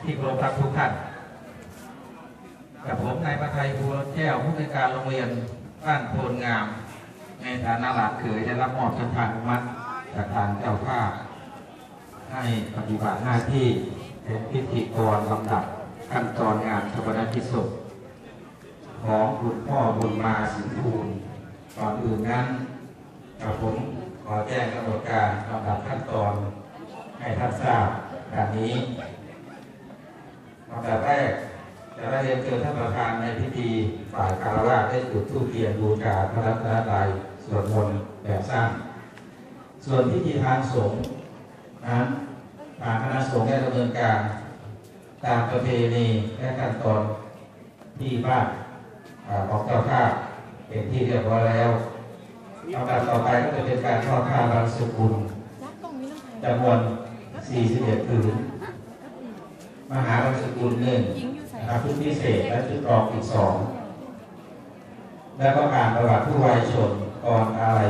ที่เคารพทุกท่านกับผมนายประไทยบัวแก้วผู้ในวยการโรงเรียนบ้านโพนงามในฐานะหลานเขยได้รับมอบสัญญานุมัติจากทางเจ้าภาพให้ปฏิบัติหน้าที่เป็นพิธีกรลำดับขั้นตอนงานชาปนกิจศพของคุณพ่อบุญมาสินภูลก่อนอื่นนั้นผมขอแจ้งกำหนดการลำดับขั้นตอนให้ท่านทราบดังนี้ลำดับแรกจะได้เรียนเชิญท่านประธานในพิธีฝ่ายคารวะได้จุดธูปเทียนบูชาพระรัตนตรัยสวดมนต์แบบสั้นส่วนพิธีทางสงฆ์นั้นทางคณะสงฆ์ได้ดำเนินการตามประเพณีและขั้นตอนที่บ้านของเจ้าภาพเป็นที่เรียบร้อยแล้วลำดับต่อไปก็จะเป็นการทอดผ้าบางสุกุลจำนวน41 ผืนมหาบางสุกุล1ชุดพิเศษและชุดรองอีก2แล้วก็การประวัติผู้วายชนก่อนอะไร